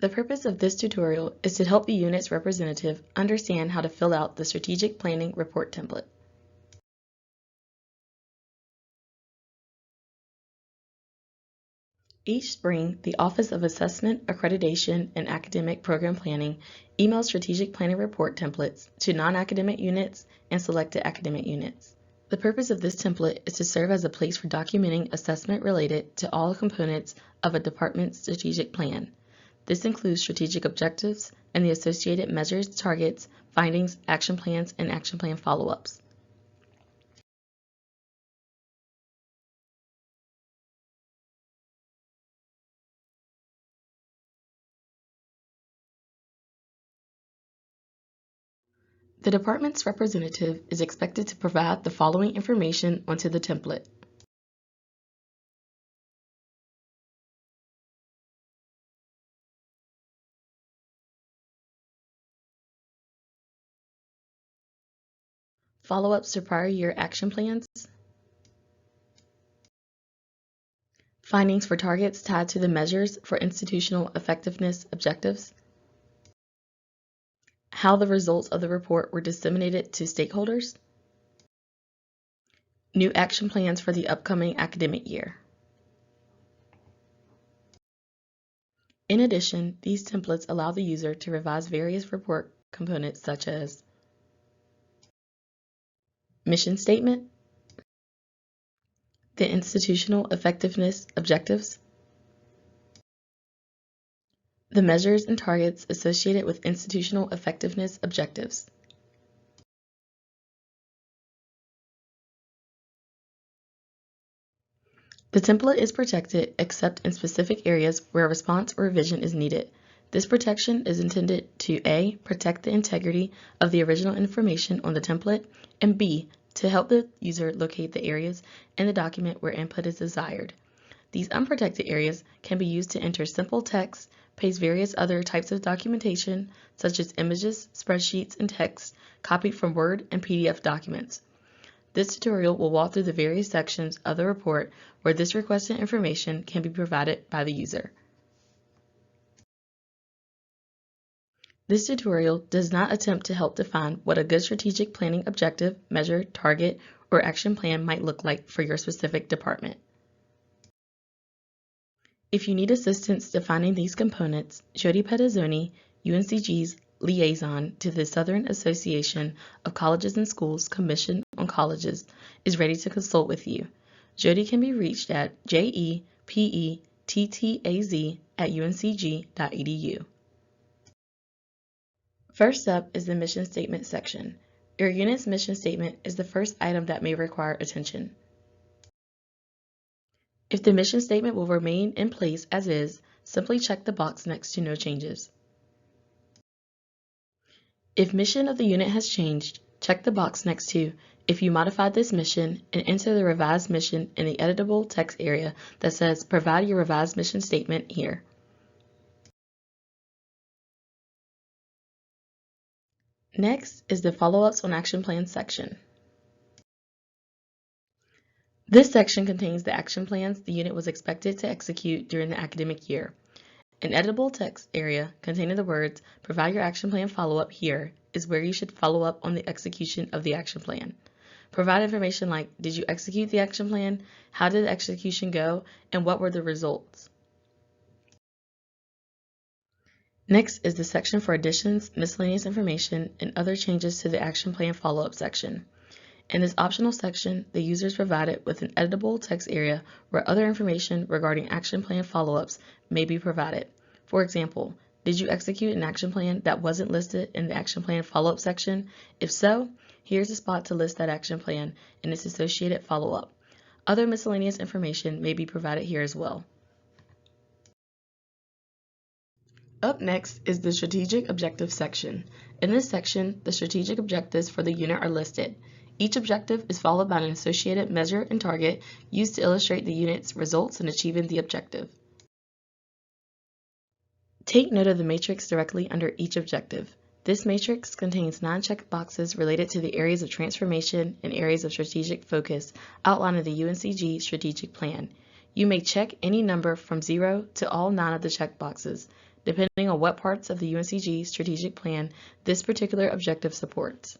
The purpose of this tutorial is to help the unit's representative understand how to fill out the Strategic Planning Report template. Each spring, the Office of Assessment, Accreditation, and Academic Program Planning emails Strategic Planning Report templates to non-academic units and selected academic units. The purpose of this template is to serve as a place for documenting assessment related to all components of a department's strategic plan. This includes strategic objectives and the associated measures, targets, findings, action plans, and action plan follow-ups. The department's representative is expected to provide the following information onto the template. Follow-ups to prior year action plans, findings for targets tied to the measures for institutional effectiveness objectives, how the results of the report were disseminated to stakeholders, new action plans for the upcoming academic year. In addition, these templates allow the user to revise various report components such as mission statement, the institutional effectiveness objectives, the measures and targets associated with institutional effectiveness objectives. The template is protected except in specific areas where a response or revision is needed. This protection is intended to A, protect the integrity of the original information on the template, and B, to help the user locate the areas in the document where input is desired. These unprotected areas can be used to enter simple text, paste various other types of documentation, such as images, spreadsheets, and text copied from Word and PDF documents. This tutorial will walk through the various sections of the report where this requested information can be provided by the user. This tutorial does not attempt to help define what a good strategic planning objective, measure, target, or action plan might look like for your specific department. If you need assistance defining these components, Jody Petazzoni, UNCG's liaison to the Southern Association of Colleges and Schools Commission on Colleges, is ready to consult with you. Jody can be reached at jepettaz@uncg.edu. First up is the mission statement section. Your unit's mission statement is the first item that may require attention. If the mission statement will remain in place as is, simply check the box next to no changes. If mission of the unit has changed, check the box next to if you modified this mission and enter the revised mission in the editable text area that says provide your revised mission statement here. Next is the follow-ups on action plans section. This section contains the action plans the unit was expected to execute during the academic year. An editable text area containing the words provide your action plan follow-up here is where you should follow up on the execution of the action plan. Provide information like did you execute the action plan, how did the execution go, and what were the results. Next is the section for additions, miscellaneous information, and other changes to the action plan follow-up section. In this optional section, the user is provided with an editable text area where other information regarding action plan follow-ups may be provided. For example, did you execute an action plan that wasn't listed in the action plan follow-up section? If so, here's a spot to list that action plan and its associated follow-up. Other miscellaneous information may be provided here as well. Up next is the strategic objectives section. In this section, the strategic objectives for the unit are listed. Each objective is followed by an associated measure and target used to illustrate the unit's results in achieving the objective. Take note of the matrix directly under each objective. This matrix contains 9 check boxes related to the areas of transformation and areas of strategic focus outlined in the UNCG Strategic Plan. You may check any number from 0 to all 9 of the check boxes. depending on what parts of the UNCG Strategic Plan this particular objective supports.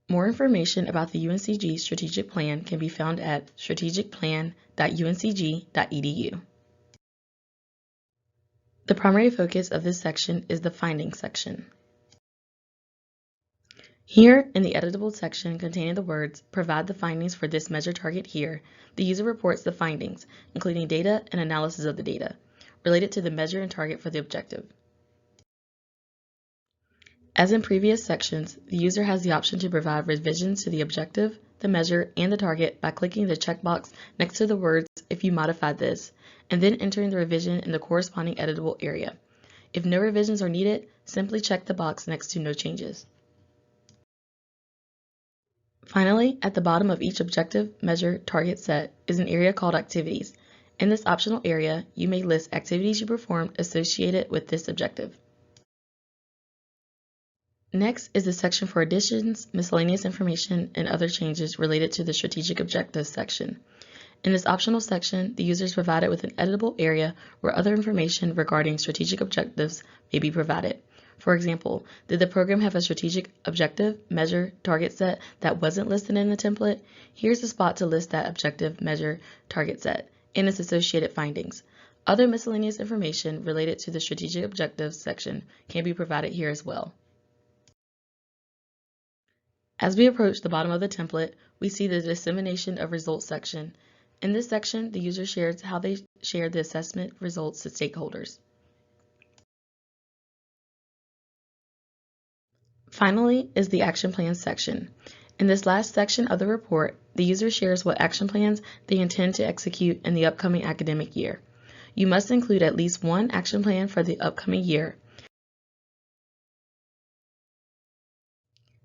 More information about the UNCG Strategic Plan can be found at strategicplan.uncg.edu. The primary focus of this section is the Findings section. Here, in the editable section containing the words, "Provide the findings for this measure target here," the user reports the findings, including data and analysis of the data, related to the measure and target for the objective. As in previous sections, the user has the option to provide revisions to the objective, the measure, and the target by clicking the checkbox next to the words, "If you modified this," and then entering the revision in the corresponding editable area. If no revisions are needed, simply check the box next to "No changes." Finally, at the bottom of each objective, measure, target set is an area called Activities. In this optional area, you may list activities you performed associated with this objective. Next is the section for additions, miscellaneous information, and other changes related to the strategic objectives section. In this optional section, the user is provided with an editable area where other information regarding strategic objectives may be provided. For example, did the program have a strategic objective, measure, target set that wasn't listed in the template? Here's the spot to list that objective, measure, target set, and its associated findings. Other miscellaneous information related to the strategic objectives section can be provided here as well. As we approach the bottom of the template, we see the Dissemination of Results section. In this section, the user shares how they shared the assessment results to stakeholders. Finally is the Action Plans section. In this last section of the report, the user shares what action plans they intend to execute in the upcoming academic year. You must include at least one action plan for the upcoming year.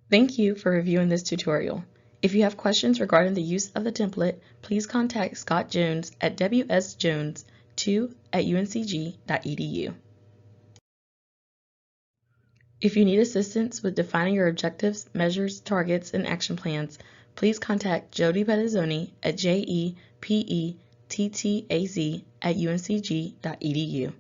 Thank you for reviewing this tutorial. If you have questions regarding the use of the template, please contact Scott Jones at wsjones2@uncg.edu. If you need assistance with defining your objectives, measures, targets, and action plans, please contact Jody Pedizzoni at jepettaz@uncg.edu.